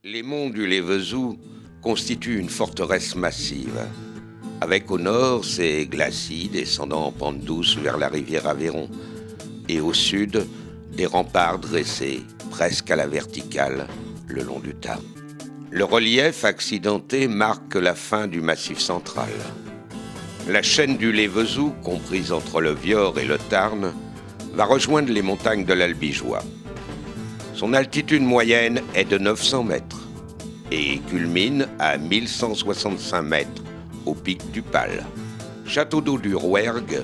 Les monts du Lévezou constituent une forteresse massive, avec au nord ses glacis descendant en pente douce vers la rivière Aveyron, et au sud, des remparts dressés, presque à la verticale, le long du Tarn. Le relief accidenté marque la fin du Massif central. La chaîne du Lévezou, comprise entre le Viaur et le Tarn, va rejoindre les montagnes de l'Albigeois. Son altitude moyenne est de 900 mètres et culmine à 1165 mètres au pic du Pal. Château d'eau du Rouergue,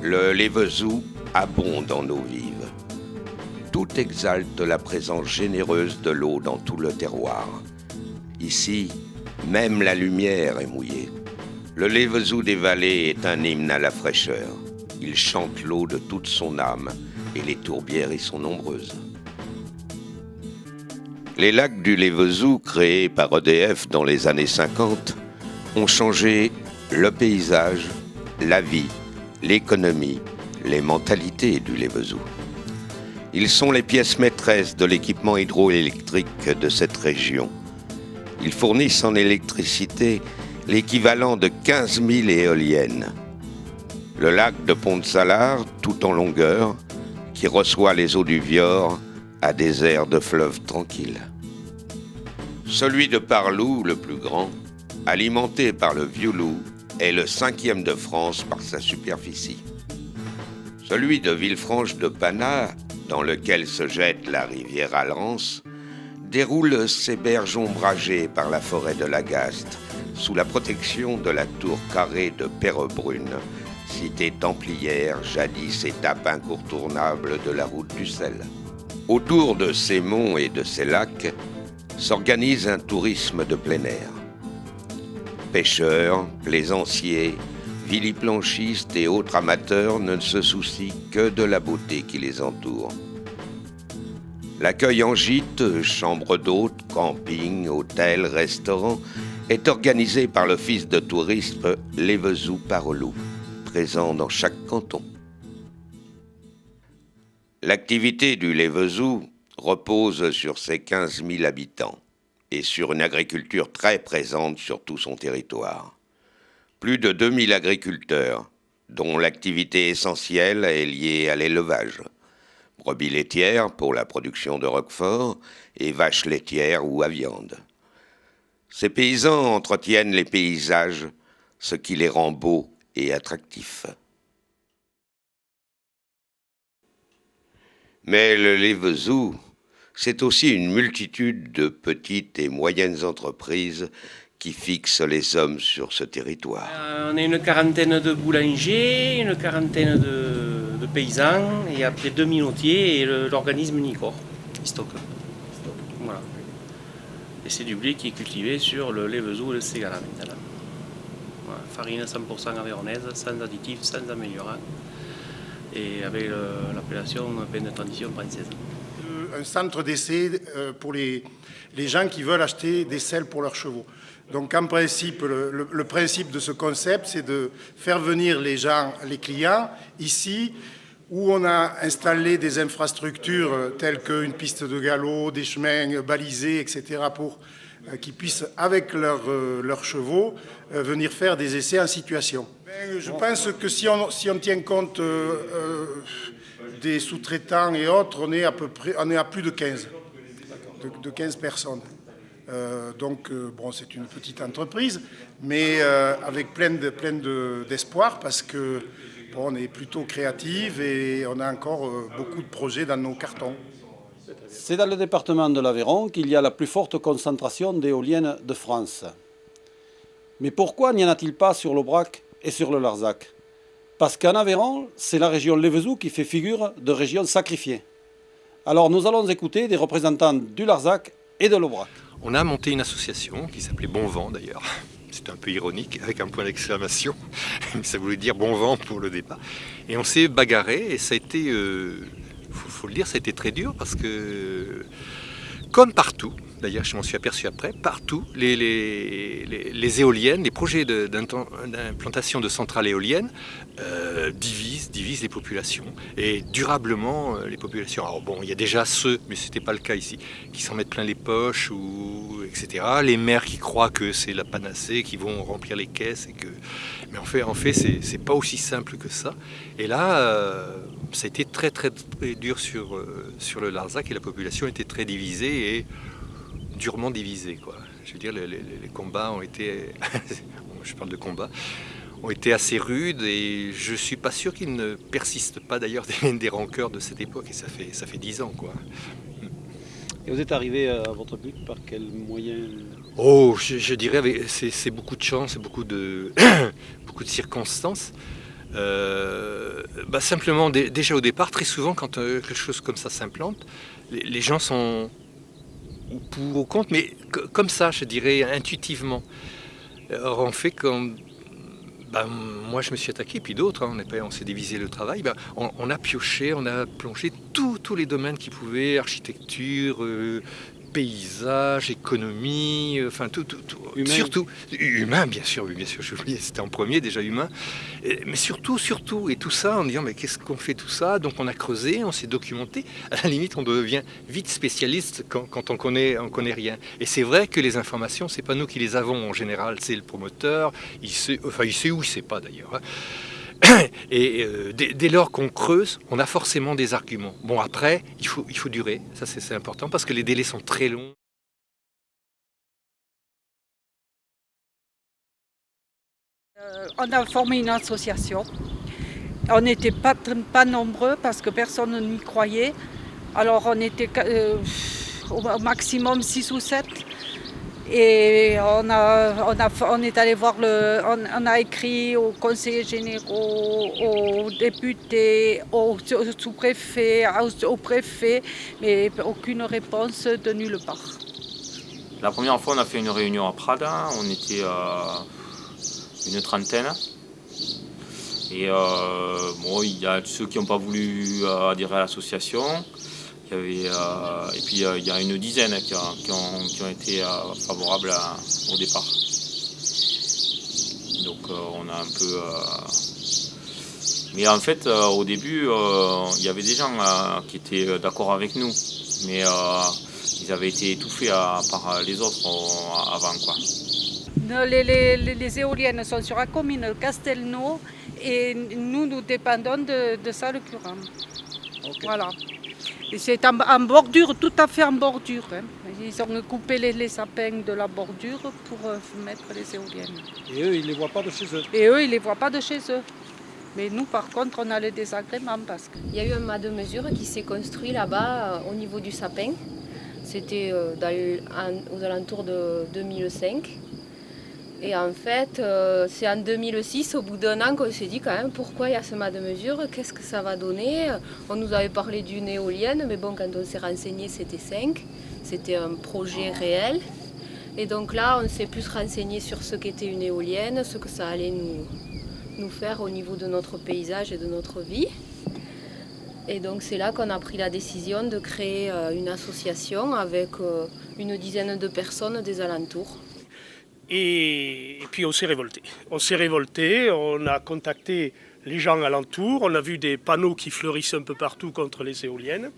le Lévezou abonde en eau vive. Tout exalte la présence généreuse de l'eau dans tout le terroir. Ici, même la lumière est mouillée. Le Lévezou des vallées est un hymne à la fraîcheur. Il chante l'eau de toute son âme et les tourbières y sont nombreuses. Les lacs du Lévezou, créés par EDF dans les années 50, ont changé le paysage, la vie, l'économie, les mentalités du Lévezou. Ils sont les pièces maîtresses de l'équipement hydroélectrique de cette région. Ils fournissent en électricité l'équivalent de 15 000 éoliennes. Le lac de Pont-de-Salars, tout en longueur, qui reçoit les eaux du Viaur, a des airs de fleuve tranquille. Celui de Parlou, le plus grand, alimenté par le Vioulou, est le 5e de France par sa superficie. Celui de Villefranche de Panat, dans lequel se jette la rivière Alrance, déroule ses berges ombragées par la forêt de l'Agaste, sous la protection de la tour carrée de Perrebrune, cité templière, jadis étape incontournable de la route du sel. Autour de ces monts et de ces lacs s'organise un tourisme de plein air. Pêcheurs, plaisanciers, villiplanchistes et autres amateurs ne se soucient que de la beauté qui les entoure. L'accueil en gîte, chambres d'hôtes, camping, hôtels, restaurants est organisé par l'office de tourisme Lévezou-Parelou, présent dans chaque canton. L'activité du Lévezou repose sur ses 15 000 habitants et sur une agriculture très présente sur tout son territoire. Plus de 2000 agriculteurs, dont l'activité essentielle est liée à l'élevage. Brebis laitières pour la production de roquefort et vaches laitières ou à viande. Ces paysans entretiennent les paysages, ce qui les rend beaux et attractifs. Mais le Lévezou, c'est aussi une multitude de petites et moyennes entreprises qui fixent les hommes sur ce territoire. On est une quarantaine de boulangers, une quarantaine de paysans, et après 2 minotiers et l'organisme Unicor, qui stocke. Voilà. Et c'est du blé qui est cultivé sur le Lévezou et le Ségala maintenant. Voilà. Farine 100% aveyronnaise, sans additifs, sans améliorants, et avec l'appellation pain de tradition française. Un centre d'essai pour les gens qui veulent acheter des selles pour leurs chevaux. Donc en principe, le principe de ce concept, c'est de faire venir les gens, les clients, ici, où on a installé des infrastructures telles qu'une piste de galop, des chemins balisés, etc., pour qu'ils puissent, avec leurs chevaux, venir faire des essais en situation. Je pense que si on tient compte des sous-traitants et autres, on est à plus de 15, de 15 personnes. Bon, c'est une petite entreprise, mais avec plein d'espoir parce que bon, on est plutôt créatifs et on a encore beaucoup de projets dans nos cartons. C'est dans le département de l'Aveyron qu'il y a la plus forte concentration d'éoliennes de France. Mais pourquoi n'y en a-t-il pas sur l'Aubrac et sur le Larzac? Parce qu'en Aveyron, c'est la région Lévezou qui fait figure de région sacrifiée. Alors nous allons écouter des représentants du Larzac et de l'Aubrac. On a monté une association qui s'appelait Bon Vent d'ailleurs. C'est un peu ironique avec un point d'exclamation, mais ça voulait dire bon vent pour le départ. Et on s'est bagarré et ça a été, faut le dire, ça a été très dur parce que, comme partout, d'ailleurs je m'en suis aperçu après, partout les éoliennes, les projets d'implantation de centrales éoliennes divisent les populations et durablement les populations. Alors bon, il y a déjà ceux, mais ce n'était pas le cas ici, qui s'en mettent plein les poches, etc. Les maires qui croient que c'est la panacée, qui vont remplir les caisses. Mais en fait c'est pas aussi simple que ça. Et là, ça a été très dur sur le Larzac et la population était très divisée et durement divisée, quoi. Je veux dire, les combats ont été, je parle de combats, ont été assez rudes et je ne suis pas sûr qu'ils ne persistent pas d'ailleurs des rancœurs de cette époque et ça fait 10 ans, quoi. Et vous êtes arrivé à votre but par quel moyen? Oh, je dirais, c'est beaucoup de chance, c'est beaucoup de circonstances. Simplement, déjà au départ, très souvent, quand quelque chose comme ça s'implante, les gens sont pour ou contre, mais comme ça, je dirais, intuitivement. Alors, on fait comme... moi, je me suis attaqué, puis d'autres, on s'est divisé le travail. On a pioché, on a plongé tous les domaines qui pouvaient, architecture, paysage, économie, enfin tout. Humain. Surtout humain, bien sûr, j'ai oublié, c'était en premier déjà humain, mais surtout, et tout ça en disant mais qu'est-ce qu'on fait tout ça? Donc on a creusé, on s'est documenté. À la limite, on devient vite spécialiste quand on connaît rien. Et c'est vrai que les informations, c'est pas nous qui les avons en général, c'est le promoteur. Il sait où, il sait pas d'ailleurs. Hein. Et dès lors qu'on creuse, on a forcément des arguments. Bon, après, il faut durer, ça c'est important, parce que les délais sont très longs. On a formé une association. On n'était pas nombreux parce que personne n'y croyait. Alors on était au maximum 6 ou 7. Et on est allé voir on a écrit aux conseillers généraux, aux députés, aux sous-préfets, au préfet, mais aucune réponse de nulle part. La première fois, on a fait une réunion à Prada, on était une trentaine. Et il y a ceux qui n'ont pas voulu adhérer à l'association. Et puis il y a une dizaine qui ont été favorables au départ. Donc on a un peu... Mais en fait, au début, il y avait des gens qui étaient d'accord avec nous. Mais ils avaient été étouffés par les autres avant, quoi. Les éoliennes sont sur la commune de Castelnau et nous dépendons de Salles-Curan. Okay. Voilà. Et c'est en bordure, tout à fait en bordure. Hein. Ils ont coupé les sapins de la bordure pour mettre les éoliennes. Et eux, ils ne les voient pas de chez eux? Et eux, ils ne les voient pas de chez eux. Mais nous, par contre, on a le désagrément parce que... Il y a eu un mât de mesure qui s'est construit là-bas au niveau du sapin. C'était aux alentours de 2005. Et en fait, c'est en 2006, au bout d'un an, qu'on s'est dit quand même pourquoi il y a ce mât de mesure, qu'est-ce que ça va donner. On nous avait parlé d'une éolienne, mais bon, quand on s'est renseigné, c'était 5. C'était un projet réel. Et donc là, on s'est plus renseigné sur ce qu'était une éolienne, ce que ça allait nous faire au niveau de notre paysage et de notre vie. Et donc c'est là qu'on a pris la décision de créer une association avec une dizaine de personnes des alentours. Et puis on s'est révolté, on a contacté les gens alentours, on a vu des panneaux qui fleurissent un peu partout contre les éoliennes.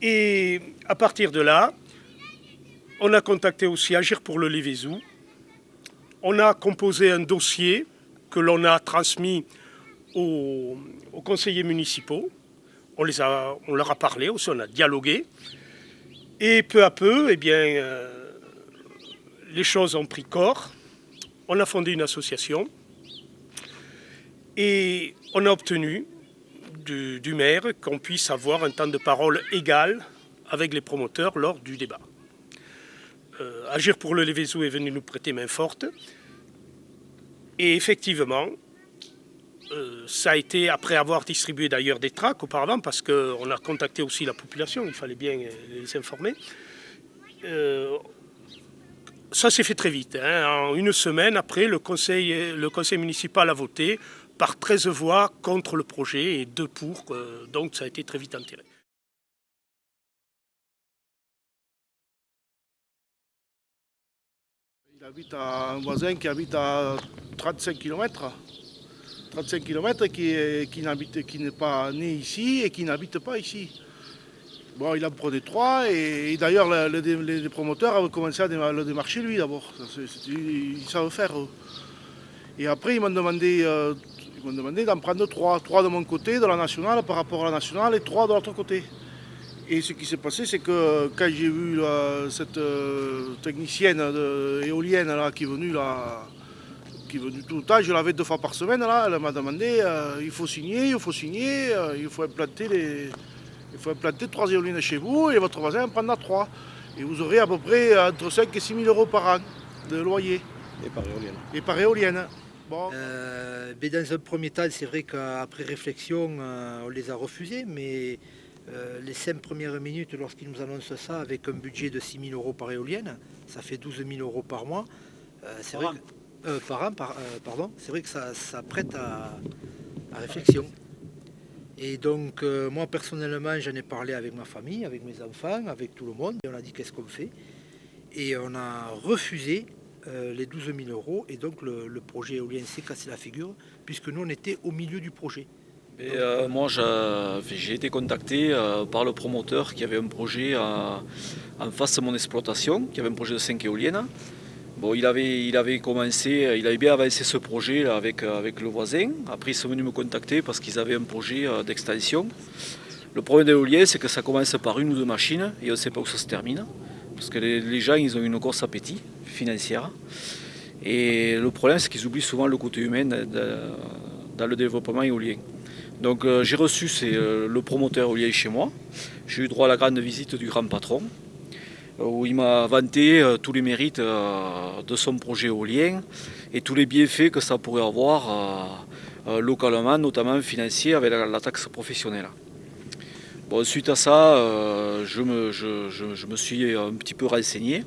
Et à partir de là, on a contacté aussi Agir pour le Lévézou. On a composé un dossier que l'on a transmis aux conseillers municipaux. On leur a parlé, aussi on a dialogué. Et peu à peu, les choses ont pris corps. On a fondé une association. Et on a obtenu du maire qu'on puisse avoir un temps de parole égal avec les promoteurs lors du débat. Agir pour le Lévézou est venu nous prêter main forte. Et effectivement, ça a été, après avoir distribué d'ailleurs des tracts auparavant, parce qu'on a contacté aussi la population, il fallait bien les informer, ça s'est fait très vite. Hein. En une semaine après, le conseil municipal a voté par 13 voix contre le projet et 2 pour, donc ça a été très vite enterré. Il habite à un voisin qui habite à 35 km. 35 km qui n'est pas né ici et qui n'habite pas ici. Bon, il en prenait 3 et d'ailleurs les promoteurs avaient commencé à le démarcher lui d'abord. Ils savent faire. Et après ils m'ont demandé d'en prendre 3. 3 de mon côté, de la nationale par rapport à la nationale et 3 de l'autre côté. Et ce qui s'est passé, c'est que quand j'ai vu cette technicienne éolienne là, qui est venue tout le temps, je l'avais 2 fois par semaine, là, elle m'a demandé il faut signer, il faut implanter 3 éoliennes chez vous et votre voisin en prendra 3. Et vous aurez à peu près entre 5 et 6 000 euros par an de loyer. Et par éolienne. Bon. Mais dans un premier temps, c'est vrai qu'après réflexion, on les a refusés, mais les 5 premières minutes, lorsqu'ils nous annoncent ça, avec un budget de 6 000 euros par éolienne, ça fait 12 000 euros par mois. C'est vrai que ça prête à réflexion. Et donc, moi personnellement, j'en ai parlé avec ma famille, avec mes enfants, avec tout le monde, et on a dit qu'est-ce qu'on fait. Et on a refusé les 12 000 euros, et donc le projet éolien s'est cassé la figure, puisque nous on était au milieu du projet. Et moi j'ai été contacté par le promoteur qui avait un projet en face de mon exploitation, qui avait un projet de 5 éoliennes. Bon, il avait bien avancé ce projet là, avec le voisin. Après ils sont venus me contacter parce qu'ils avaient un projet d'extension. Le problème de l'éolien, c'est que ça commence par 1 ou 2 machines et on ne sait pas où ça se termine. Parce que les gens ils ont une grosse appétit financière. Et le problème, c'est qu'ils oublient souvent le côté humain dans le développement éolien. Donc j'ai reçu le promoteur éolien chez moi. J'ai eu droit à la grande visite du grand patron, où il m'a vanté tous les mérites de son projet éolien et tous les bienfaits que ça pourrait avoir localement, notamment financiers, avec la taxe professionnelle. Bon, suite à ça, je me suis un petit peu renseigné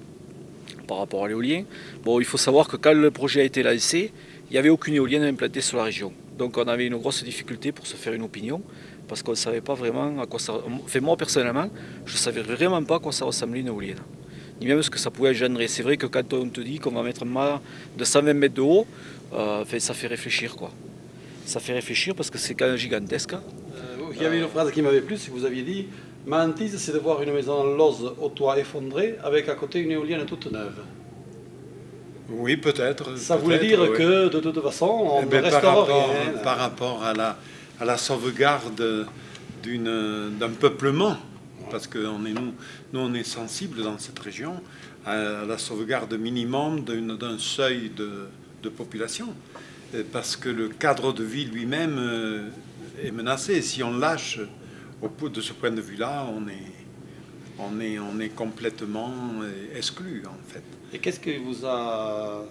par rapport à l'éolien. Bon, il faut savoir que quand le projet a été lancé, il n'y avait aucune éolienne implantée sur la région. Donc on avait une grosse difficulté pour se faire une opinion, parce qu'on ne savait pas vraiment à quoi ça... Enfin, moi personnellement, je ne savais vraiment pas à quoi ça ressemblait une éolienne, ni même ce que ça pouvait engendrer. C'est vrai que quand on te dit qu'on va mettre un mât de 120 mètres de haut, ça fait réfléchir, quoi. Ça fait réfléchir parce que c'est quand même gigantesque. Il y avait une phrase qui m'avait plu, c'est que vous aviez dit « Ma hantise, c'est de voir une maison en lose au toit effondré avec à côté une éolienne toute neuve ». Oui, peut-être. Ça voulait dire que, de toute façon, on ne restaure rien. Par rapport à la sauvegarde d'un peuplement, parce que nous on est sensibles dans cette région à la sauvegarde minimum d'un seuil de population, parce que le cadre de vie lui-même est menacé. Et si on lâche de ce point de vue-là, on est complètement exclu, en fait. Et qu'est-ce que vous a...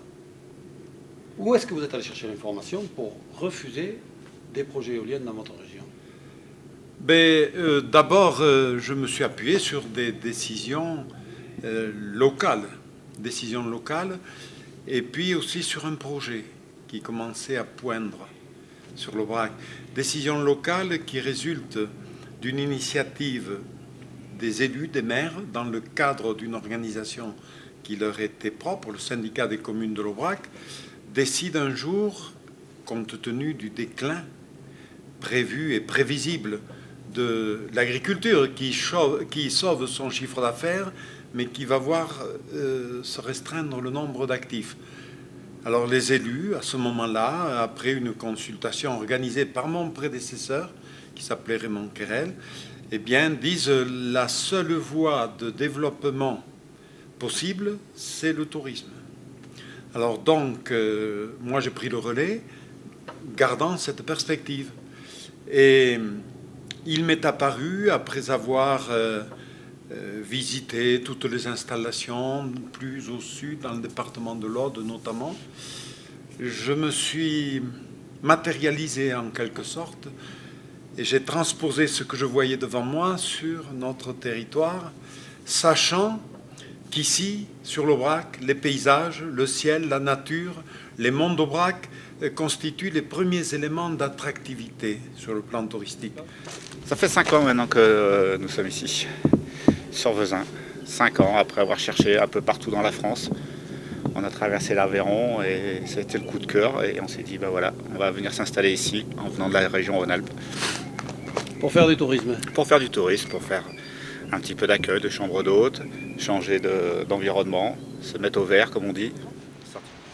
Où est-ce que vous êtes allé chercher l'information pour refuser des projets éoliens dans votre région? D'abord, je me suis appuyé sur des décisions locales, et puis aussi sur un projet qui commençait à poindre sur l'Aubrac. Décisions locales qui résultent d'une initiative des élus, des maires, dans le cadre d'une organisation qui leur était propre, le syndicat des communes de l'Aubrac, décide un jour, compte tenu du déclin prévu et prévisible de l'agriculture qui sauve son chiffre d'affaires, mais qui va voir se restreindre le nombre d'actifs. Alors les élus, à ce moment-là, après une consultation organisée par mon prédécesseur, qui s'appelait Raymond Querelle, eh bien, disent la seule voie de développement possible, c'est le tourisme. Alors donc, moi j'ai pris le relais, gardant cette perspective. Et il m'est apparu, après avoir visité toutes les installations, plus au sud, dans le département de l'Aude notamment, je me suis matérialisé en quelque sorte, et j'ai transposé ce que je voyais devant moi sur notre territoire, sachant qu'ici, sur l'Aubrac, les paysages, le ciel, la nature, les monts d'Aubrac constituent les premiers éléments d'attractivité sur le plan touristique. Ça fait 5 ans maintenant que nous sommes ici, sur Vezin. 5 ans après avoir cherché un peu partout dans la France. On a traversé l'Aveyron et ça a été le coup de cœur. Et on s'est dit, ben voilà, on va venir s'installer ici, en venant de la région Rhône-Alpes. Pour faire du tourisme? Pour faire du tourisme, pour faire un petit peu d'accueil, de chambre d'hôtes, changer d'environnement, se mettre au vert, comme on dit.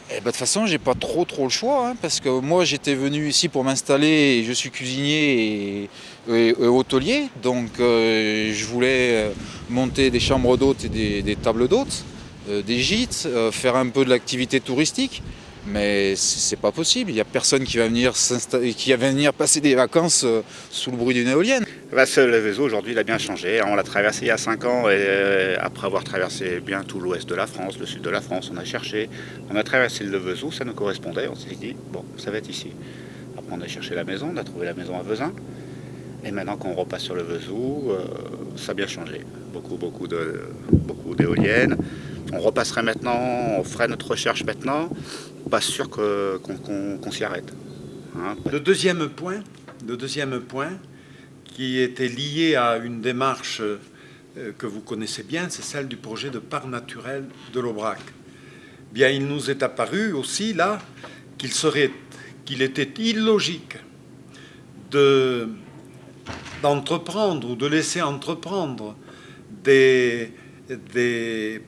De toute façon, j'ai pas trop le choix, hein, parce que moi j'étais venu ici pour m'installer, je suis cuisinier et hôtelier, donc je voulais monter des chambres d'hôtes et des tables d'hôtes, des gîtes, faire un peu de l'activité touristique, mais c'est pas possible, il n'y a personne qui va venir passer des vacances sous le bruit d'une éolienne. Le Vesoul aujourd'hui il a bien changé, on l'a traversé il y a 5 ans et après avoir traversé bien tout l'ouest de la France, le sud de la France, on a cherché, on a traversé le Vesoul, ça nous correspondait, on s'est dit bon ça va être ici. Après on a cherché la maison, on a trouvé la maison à Vezin et maintenant qu'on repasse sur le Vesoul, ça a bien changé, beaucoup d'éoliennes. On repasserait maintenant, on ferait notre recherche maintenant, pas sûr qu'on s'y arrête. Hein. Le deuxième point qui était lié à une démarche que vous connaissez bien, c'est celle du projet de parc naturel de l'Aubrac. Bien, il nous est apparu aussi là qu'il était illogique d'entreprendre ou de laisser entreprendre des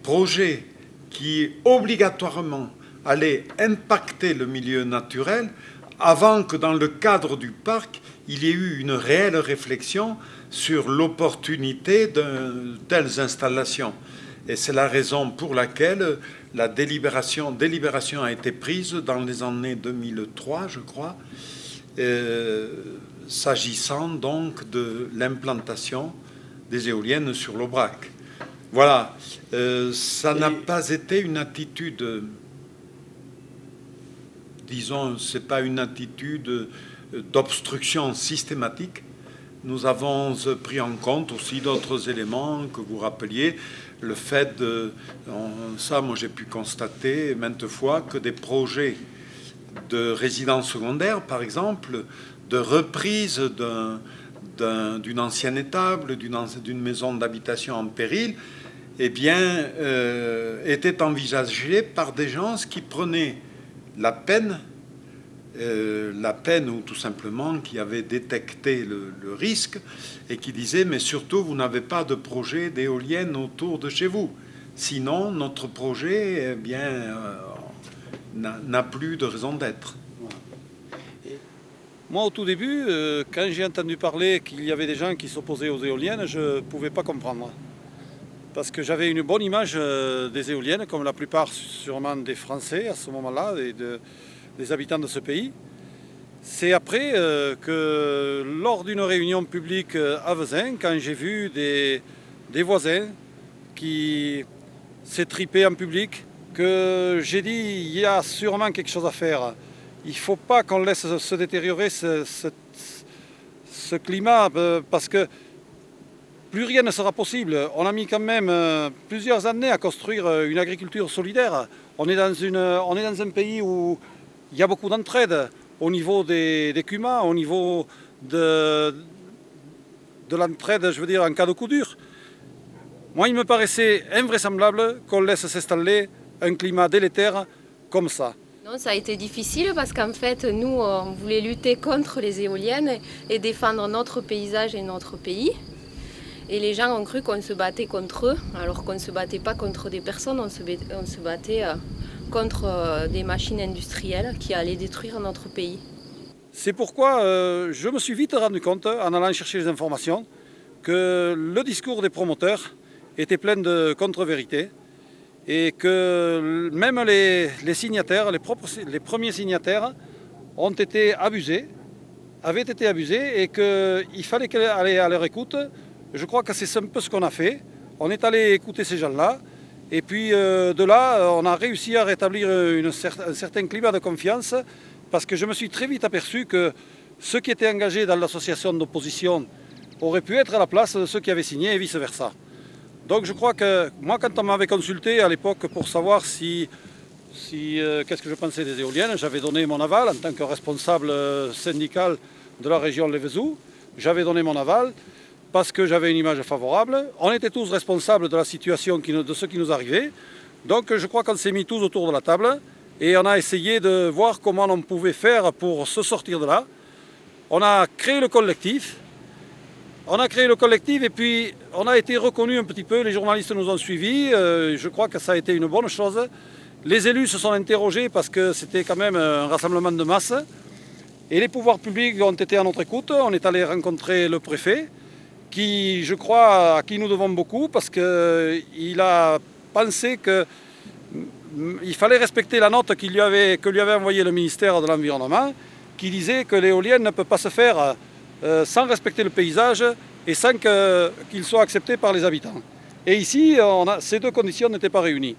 projets qui obligatoirement allaient impacter le milieu naturel avant que dans le cadre du parc, il y ait eu une réelle réflexion sur l'opportunité de telles installations. Et c'est la raison pour laquelle la délibération a été prise dans les années 2003, je crois, s'agissant donc de l'implantation des éoliennes sur l'Aubrac. Voilà, ça n'a pas été une attitude, disons, c'est pas une attitude d'obstruction systématique. Nous avons pris en compte aussi d'autres éléments que vous rappeliez, le fait ça moi j'ai pu constater maintes fois que des projets de résidence secondaire, par exemple, de reprise d'une ancienne étable, d'une maison d'habitation en péril, eh bien, était envisagé par des gens qui prenaient la peine ou tout simplement qui avaient détecté le risque et qui disaient mais surtout vous n'avez pas de projet d'éolienne autour de chez vous. Sinon, notre projet n'a plus de raison d'être. Moi, au tout début, quand j'ai entendu parler qu'il y avait des gens qui s'opposaient aux éoliennes, je ne pouvais pas comprendre. Parce que j'avais une bonne image des éoliennes, comme la plupart sûrement des Français à ce moment-là, des habitants de ce pays. C'est après que lors d'une réunion publique à Vezin, quand j'ai vu des voisins qui s'étripaient en public, que j'ai dit il y a sûrement quelque chose à faire. Il ne faut pas qu'on laisse se détériorer ce climat parce que plus rien ne sera possible. On a mis quand même plusieurs années à construire une agriculture solidaire. On est dans un pays où il y a beaucoup d'entraide au niveau des CUMA, au niveau de l'entraide, je veux dire, en cas de coup dur. Moi, il me paraissait invraisemblable qu'on laisse s'installer un climat délétère comme ça. Non, ça a été difficile parce qu'en fait, nous, on voulait lutter contre les éoliennes et défendre notre paysage et notre pays. Et les gens ont cru qu'on se battait contre eux, alors qu'on ne se battait pas contre des personnes, on se battait contre des machines industrielles qui allaient détruire notre pays. C'est pourquoi je me suis vite rendu compte, en allant chercher les informations, que le discours des promoteurs était plein de contre-vérités et que même les signataires, les premiers signataires avaient été abusés et qu'il fallait aller à leur écoute. Je crois que c'est un peu ce qu'on a fait. On est allé écouter ces gens-là et puis de là, on a réussi à rétablir un certain climat de confiance parce que je me suis très vite aperçu que ceux qui étaient engagés dans l'association d'opposition auraient pu être à la place de ceux qui avaient signé et vice-versa. Donc je crois que moi, quand on m'avait consulté à l'époque pour savoir qu'est-ce que je pensais des éoliennes, j'avais donné mon aval en tant que responsable syndical de la région Vesoul. J'avais donné mon aval parce que j'avais une image favorable. On était tous responsables de la situation, de ce qui nous arrivait. Donc je crois qu'on s'est mis tous autour de la table et on a essayé de voir comment on pouvait faire pour se sortir de là. On a créé le collectif. Et puis on a été reconnus un petit peu, les journalistes nous ont suivis. Je crois que ça a été une bonne chose. Les élus se sont interrogés parce que c'était quand même un rassemblement de masse. Et les pouvoirs publics ont été à notre écoute. On est allé rencontrer le préfet, qui, je crois, à qui nous devons beaucoup, parce qu'il a pensé qu'il fallait respecter la note que lui avait envoyée le ministère de l'Environnement, qui disait que l'éolienne ne peut pas se faire sans respecter le paysage et sans qu'il soit accepté par les habitants. Et ici, ces deux conditions n'étaient pas réunies.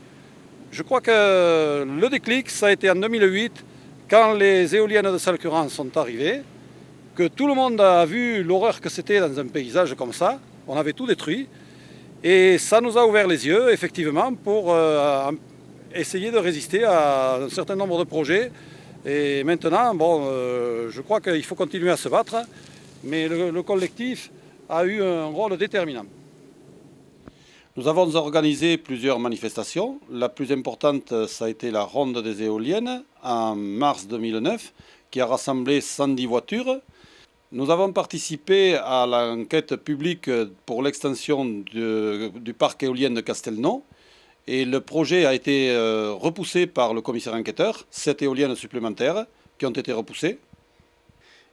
Je crois que le déclic, ça a été en 2008, quand les éoliennes de Salcurans sont arrivées, que tout le monde a vu l'horreur que c'était dans un paysage comme ça. On avait tout détruit. Et ça nous a ouvert les yeux, effectivement, pour essayer de résister à un certain nombre de projets. Et maintenant, je crois qu'il faut continuer à se battre, mais le collectif a eu un rôle déterminant. Nous avons organisé plusieurs manifestations. La plus importante, ça a été la ronde des éoliennes en mars 2009, qui a rassemblé 110 voitures. Nous avons participé à l'enquête publique pour l'extension du parc éolien de Castelnau. Et le projet a été repoussé par le commissaire enquêteur, 7 éoliennes supplémentaires qui ont été repoussées.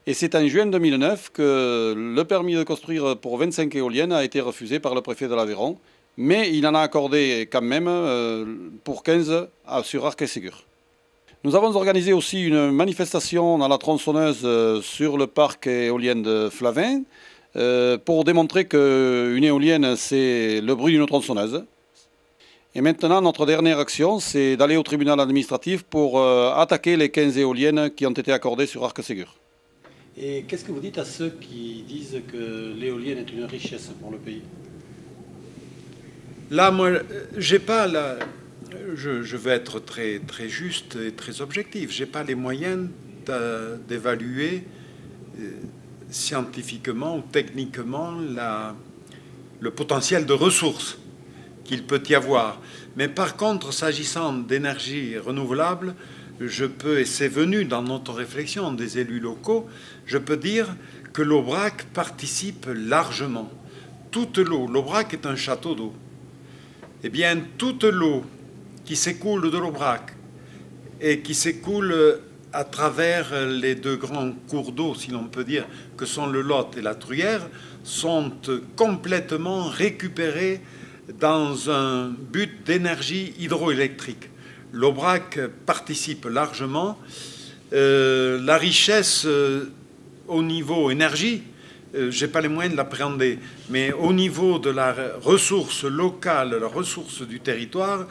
Et c'est en juin 2009 que le permis de construire pour 25 éoliennes a été refusé par le préfet de l'Aveyron, mais il en a accordé quand même pour 15 sur Arc et Ségur. Nous avons organisé aussi une manifestation dans la tronçonneuse sur le parc éolien de Flavin pour démontrer qu'une éolienne, c'est le bruit d'une tronçonneuse. Et maintenant, notre dernière action, c'est d'aller au tribunal administratif pour attaquer les 15 éoliennes qui ont été accordées sur Arc-Ségur. Et qu'est-ce que vous dites à ceux qui disent que l'éolienne est une richesse pour le pays? Là, moi, j'ai pas je vais être très, très juste et très objectif. Je n'ai pas les moyens d'évaluer scientifiquement ou techniquement le potentiel de ressources qu'il peut y avoir. Mais par contre, s'agissant d'énergie renouvelable, je peux, et c'est venu dans notre réflexion des élus locaux, je peux dire que l'Aubrac participe largement. Toute l'eau, l'Aubrac est un château d'eau. Eh bien, toute l'eau qui s'écoule de l'Aubrac et qui s'écoule à travers les deux grands cours d'eau, si l'on peut dire, que sont le Lot et la Truyère, sont complètement récupérés dans un but d'énergie hydroélectrique. L'Aubrac participe largement. La richesse au niveau énergie, je n'ai pas les moyens de l'appréhender, mais au niveau de la ressource locale, la ressource du territoire,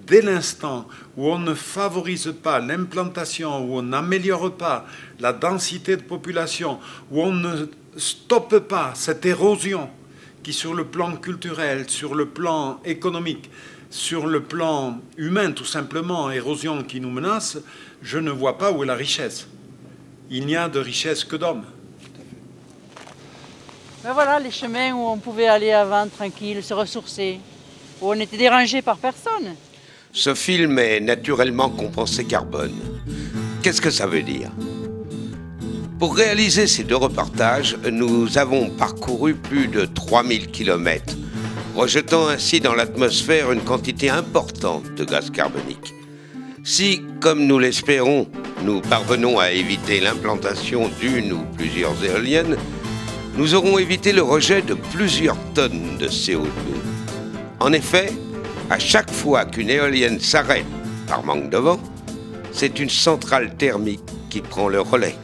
dès l'instant où on ne favorise pas l'implantation, où on n'améliore pas la densité de population, où on ne stoppe pas cette érosion qui, sur le plan culturel, sur le plan économique, sur le plan humain, tout simplement, érosion qui nous menace, je ne vois pas où est la richesse. Il n'y a de richesse que d'hommes. Ben voilà, les chemins où on pouvait aller avant, tranquille, se ressourcer, où on était dérangé par personne. Ce film est naturellement compensé carbone. Qu'est-ce que ça veut dire? Pour réaliser ces deux reportages, nous avons parcouru plus de 3000 km, rejetant ainsi dans l'atmosphère une quantité importante de gaz carbonique. Si, comme nous l'espérons, nous parvenons à éviter l'implantation d'une ou plusieurs éoliennes, nous aurons évité le rejet de plusieurs tonnes de CO2. En effet, à chaque fois qu'une éolienne s'arrête par manque de vent, c'est une centrale thermique qui prend le relais.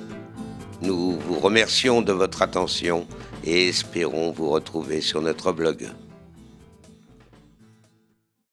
Nous vous remercions de votre attention et espérons vous retrouver sur notre blog.